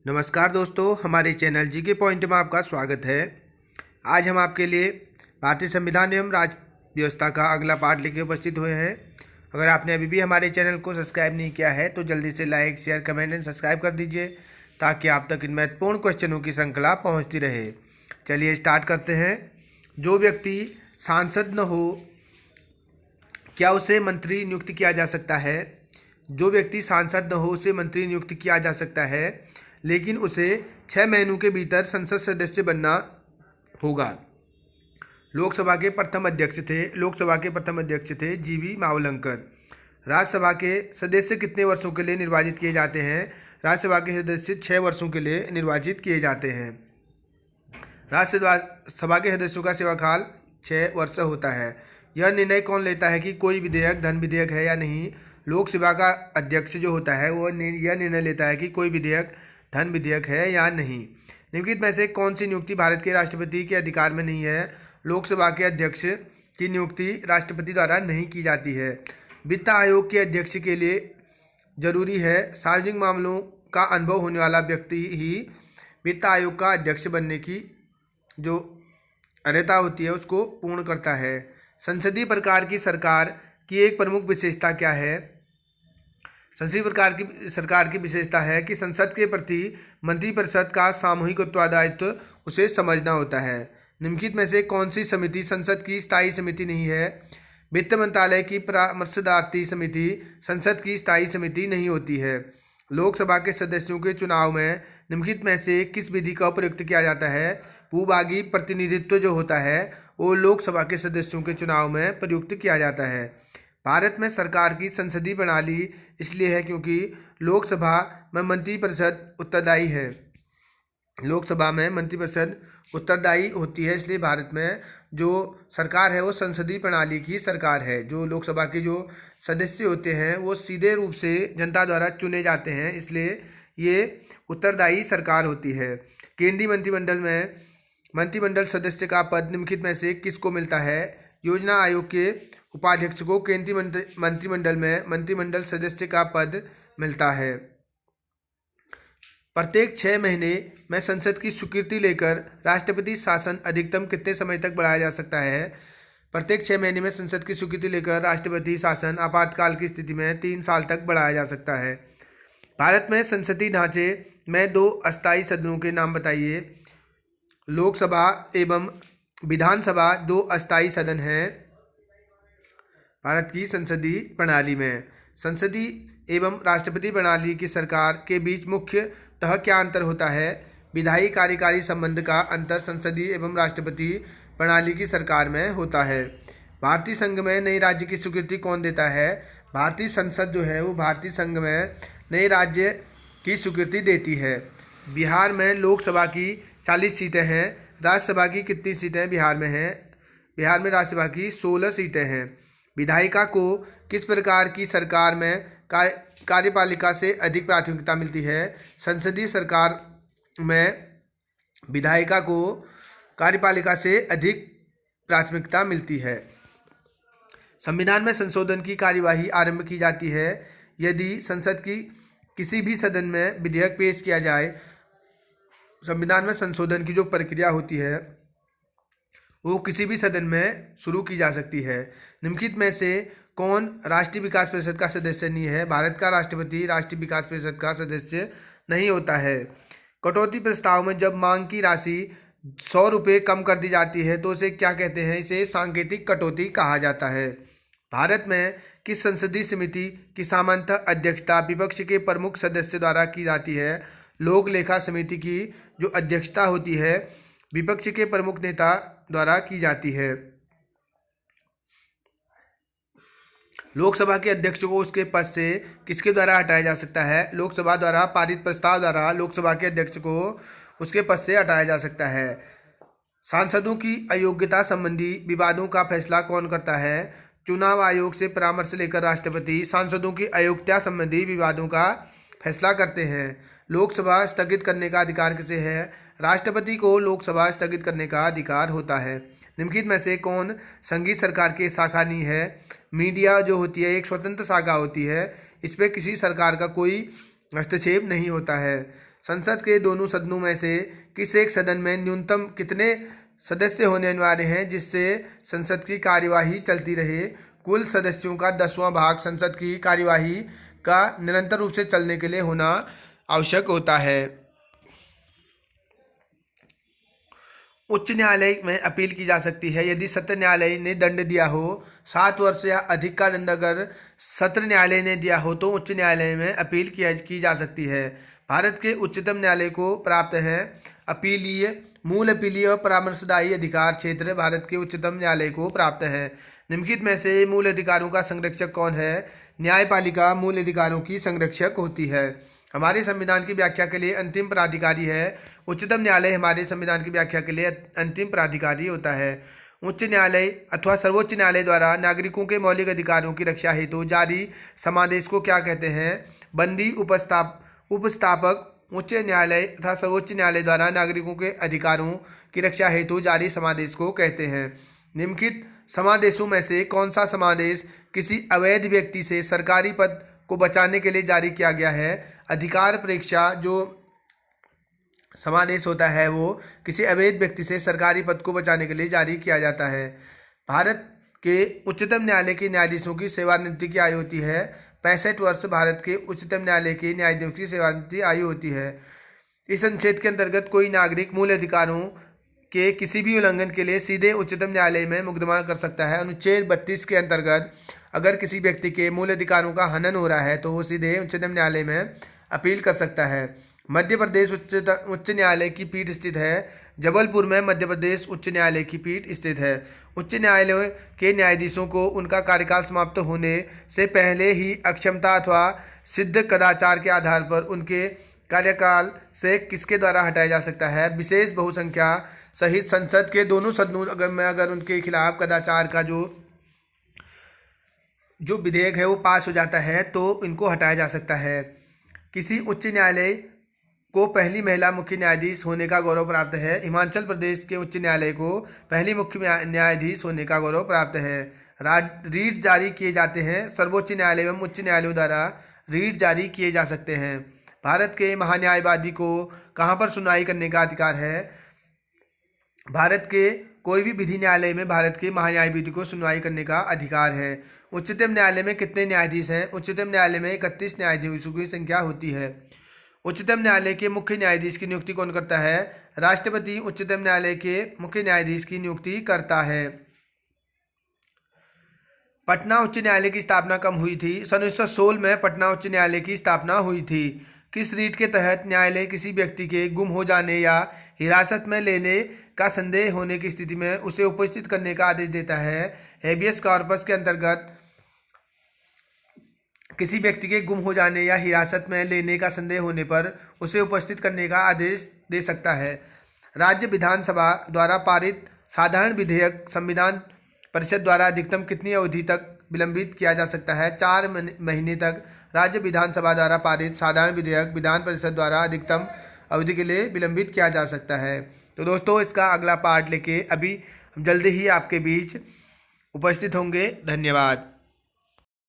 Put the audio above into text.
नमस्कार दोस्तों, हमारे चैनल जीके पॉइंट में आपका स्वागत है। आज हम आपके लिए भारतीय संविधान एवं राज्य व्यवस्था का अगला पार्ट लेकर उपस्थित हुए हैं। अगर आपने अभी भी हमारे चैनल को सब्सक्राइब नहीं किया है तो जल्दी से like, share, comment and subscribe कर दीजिए ताकि आप तक इन महत्वपूर्ण क्वेश्चनों की श्रृंखला पहुँचती रहे। चलिए स्टार्ट करते हैं। जो व्यक्ति सांसद न हो क्या उसे मंत्री नियुक्त किया जा सकता है? जो व्यक्ति सांसद न हो उसे मंत्री नियुक्त किया जा सकता है, लेकिन उसे 6 महीनों के भीतर संसद सदस्य बनना होगा। लोकसभा के प्रथम अध्यक्ष थे जीवी मावलंकर। राज्यसभा के सदस्य कितने वर्षों के लिए निर्वाचित किए जाते हैं? राज्यसभा के सदस्य 6 वर्षों के लिए निर्वाचित किए जाते हैं। राज्यसभा के सदस्यों का सेवाकाल 6 वर्ष होता है। यह निर्णय कौन लेता है कि कोई विधेयक धन विधेयक है या नहीं? लोकसभा का अध्यक्ष जो होता है वो यह निर्णय लेता है कि कोई विधेयक धन विधेयक है या नहीं। निम्नलिखित में से कौन सी नियुक्ति भारत के राष्ट्रपति के अधिकार में नहीं है? लोकसभा के अध्यक्ष की नियुक्ति राष्ट्रपति द्वारा नहीं की जाती है। वित्त आयोग के अध्यक्ष के लिए जरूरी है सार्वजनिक मामलों का अनुभव होने वाला व्यक्ति ही वित्त आयोग का अध्यक्ष बनने की जो अर्हता होती है उसको पूर्ण करता है। संसदीय प्रकार की सरकार की एक प्रमुख विशेषता क्या है? संसदीय प्रकार की सरकार की विशेषता है कि संसद के प्रति मंत्रिपरिषद का सामूहिक उत्तरदायित्व उसे समझना होता है। निम्नलिखित में से कौन सी समिति संसद की स्थायी समिति नहीं है? वित्त मंत्रालय की परामर्शदात्री समिति संसद की स्थायी समिति नहीं होती है। लोकसभा के सदस्यों के चुनाव में निम्नलिखित में से किस विधि का प्रयुक्त किया जाता है? भूभागी प्रतिनिधित्व जो होता है वो लोकसभा के सदस्यों के चुनाव में प्रयुक्त किया जाता है। भारत में सरकार की संसदीय प्रणाली इसलिए है क्योंकि लोकसभा में मंत्रिपरिषद उत्तरदायी है। लोकसभा में मंत्रिपरिषद उत्तरदायी होती है, इसलिए भारत में जो सरकार है वो संसदीय प्रणाली की सरकार है। जो लोकसभा के जो सदस्य होते हैं वो सीधे रूप से जनता द्वारा चुने जाते हैं, इसलिए ये उत्तरदायी सरकार होती है। केंद्रीय मंत्रिमंडल में मंत्रिमंडल सदस्य का पद निम्नलिखित में से किसको मिलता है? योजना आयोग के उपाध्यक्ष को केंद्रीय मंत्रिमंडल में मंत्रिमंडल सदस्य का पद मिलता है। प्रत्येक 6 महीने में संसद की स्वीकृति लेकर राष्ट्रपति शासन अधिकतम कितने समय तक बढ़ाया जा सकता है? प्रत्येक 6 महीने में संसद की स्वीकृति लेकर राष्ट्रपति शासन आपातकाल की स्थिति में 3 साल तक बढ़ाया जा सकता है। भारत में संसदीय ढांचे में 2 अस्थायी सदनों के नाम बताइए। लोकसभा एवं विधानसभा 2 अस्थायी सदन हैं भारत की संसदीय प्रणाली में। संसदीय एवं राष्ट्रपति प्रणाली की सरकार के बीच मुख्यतः क्या अंतर होता है? विधायी कार्यकारी संबंध का अंतर संसदीय एवं राष्ट्रपति प्रणाली की सरकार में होता है। भारतीय संघ में नए राज्य की स्वीकृति कौन देता है? भारतीय संसद जो है वो भारतीय संघ में नए राज्य की स्वीकृति देती है। बिहार में लोकसभा की 40 सीटें हैं। राज्यसभा की कितनी सीटें बिहार में हैं? बिहार में राज्यसभा की 16 सीटें हैं। विधायिका को किस प्रकार की सरकार में कार्यपालिका से अधिक प्राथमिकता मिलती है? संसदीय सरकार में विधायिका को कार्यपालिका से अधिक प्राथमिकता मिलती है। संविधान में संशोधन की कार्यवाही आरंभ की जाती है यदि संसद की किसी भी सदन में विधेयक पेश किया जाए। संविधान में संशोधन की जो प्रक्रिया होती है वो किसी भी सदन में शुरू की जा सकती है। निम्नलिखित में से कौन राष्ट्रीय विकास परिषद का सदस्य नहीं है? भारत का राष्ट्रपति राष्ट्रीय विकास परिषद का सदस्य नहीं होता है। कटौती प्रस्ताव में जब मांग की राशि 100 रुपये कम कर दी जाती है तो उसे क्या कहते हैं? इसे सांकेतिक कटौती कहा जाता है। भारत में किस संसदीय समिति की सामान्यतः अध्यक्षता विपक्ष के प्रमुख सदस्य द्वारा की जाती है? लोक लेखा समिति की जो अध्यक्षता होती है विपक्ष के प्रमुख नेता द्वारा की जाती है। लोकसभा के अध्यक्ष को उसके पद से किसके द्वारा हटाया जा सकता है? लोकसभा द्वारा पारित प्रस्ताव द्वारा लोकसभा के अध्यक्ष को उसके पद से हटाया जा सकता है। सांसदों की अयोग्यता संबंधी विवादों का फैसला कौन करता है? चुनाव आयोग से परामर्श लेकर राष्ट्रपति सांसदों की अयोग्यता संबंधी विवादों का फैसला करते हैं। लोकसभा स्थगित करने का अधिकार किसे है? राष्ट्रपति को लोकसभा स्थगित करने का अधिकार होता है। निम्नलिखित में से कौन संघीय सरकार की शाखा नहीं है? मीडिया जो होती है एक स्वतंत्र शाखा होती है, इस पर किसी सरकार का कोई हस्तक्षेप नहीं होता है। संसद के दोनों सदनों में से किस एक सदन में न्यूनतम कितने सदस्य होने अनिवार्य हैं जिससे संसद की कार्यवाही चलती रहे? कुल सदस्यों का 10वां भाग संसद की कार्यवाही का निरंतर रूप से चलने के लिए होना आवश्यक होता है। उच्च न्यायालय में अपील की जा सकती है यदि सत्र न्यायालय ने दंड दिया हो। 7 वर्ष या अधिक का दंड अगर सत्र न्यायालय ने दिया हो तो उच्च न्यायालय में अपील की जा सकती है। भारत के उच्चतम न्यायालय को प्राप्त है अपीलीय, मूल अपीलीय और परामर्शदायी अधिकार क्षेत्र भारत के उच्चतम न्यायालय को प्राप्त है। निम्नलिखित में से मूल अधिकारों का संरक्षक कौन है? न्यायपालिका मूल अधिकारों की संरक्षक होती है। हमारे संविधान की व्याख्या के लिए अंतिम प्राधिकारी है। उच्चतम न्यायालय हमारे संविधान की व्याख्या के लिए अंतिम प्राधिकारी होता है। उच्च न्यायालय अथवा सर्वोच्च न्यायालय द्वारा नागरिकों के मौलिक अधिकारों की रक्षा हेतु जारी समादेश को क्या कहते हैं? बंदी उपस्थापक। उच्च न्यायालय तथा सर्वोच्च न्यायालय द्वारा नागरिकों के अधिकारों की रक्षा हेतु जारी समादेश को कहते हैं। निम्नलिखित समादेशों में से कौन सा समादेश किसी अवैध व्यक्ति से सरकारी पद को बचाने के लिए जारी किया गया है? अधिकार परीक्षा जो समादेश होता है वो किसी अवैध व्यक्ति से सरकारी पद को बचाने के लिए जारी किया जाता है। भारत के उच्चतम न्यायालय के न्यायाधीशों की सेवानिवृत्ति की आयु होती है 65 वर्ष। भारत के उच्चतम न्यायालय के न्यायाधीशों की सेवानिवृत्ति आयु होती है। इस अनुच्छेद के अंतर्गत कोई नागरिक मूल अधिकारों के किसी भी उल्लंघन के लिए सीधे उच्चतम न्यायालय में मुकदमा कर सकता है। अनुच्छेद 32 के अंतर्गत अगर किसी व्यक्ति के मूल अधिकारों का हनन हो रहा है तो वो सीधे उच्चतम न्यायालय में अपील कर सकता है। मध्य प्रदेश उच्च न्यायालय की पीठ स्थित है जबलपुर में। मध्य प्रदेश उच्च न्यायालय की पीठ स्थित है। उच्च न्यायालय के न्यायाधीशों को उनका कार्यकाल समाप्त होने से पहले ही अक्षमता अथवा सिद्ध कदाचार के आधार पर उनके कार्यकाल से किसके द्वारा हटाया जा सकता है? विशेष बहुसंख्या सहित संसद के दोनों सदनों अगर उनके खिलाफ कदाचार का जो विधेयक है वो पास हो जाता है तो इनको हटाया जा सकता है। किसी उच्च न्यायालय को पहली महिला मुख्य न्यायाधीश होने का गौरव प्राप्त है। हिमाचल प्रदेश के उच्च न्यायालय को पहली मुख्य न्यायाधीश होने का गौरव प्राप्त है। रीट जारी किए जाते हैं। सर्वोच्च न्यायालय एवं उच्च न्यायालयों द्वारा रीट जारी किए जा सकते हैं। भारत के महान्यायवादी को कहाँ पर सुनवाई करने का अधिकार है? भारत के कोई भी विधि न्यायालय में भारत के महान्यायवादी को सुनवाई करने का अधिकार है। उच्चतम न्यायालय में कितने न्यायाधीश हैं? उच्चतम न्यायालय में 31 न्यायाधीशों की संख्या होती है। उच्चतम न्यायालय के मुख्य न्यायाधीश की नियुक्ति कौन करता है? राष्ट्रपति उच्चतम न्यायालय के मुख्य न्यायाधीश की नियुक्ति करता है। पटना उच्च न्यायालय की स्थापना कब हुई थी? सन 1916 में पटना उच्च न्यायालय की स्थापना हुई थी। किस रीट के तहत न्यायालय किसी व्यक्ति के गुम हो जाने या हिरासत में लेने का संदेह होने की स्थिति में उसे उपस्थित करने का आदेश देता है? हेबियस कॉर्पस के अंतर्गत किसी व्यक्ति के गुम हो जाने या हिरासत में लेने का संदेह होने पर उसे उपस्थित करने का आदेश दे सकता है। राज्य विधानसभा द्वारा पारित साधारण विधेयक संविधान परिषद द्वारा अधिकतम कितनी अवधि तक विलंबित किया जा सकता है? 4 महीने तक राज्य विधानसभा द्वारा पारित साधारण विधेयक विधान परिषद द्वारा अधिकतम अवधि के लिए विलंबित किया जा सकता है। तो दोस्तों इसका अगला पार्ट लेके अभी हम जल्दी ही आपके बीच उपस्थित होंगे। धन्यवाद।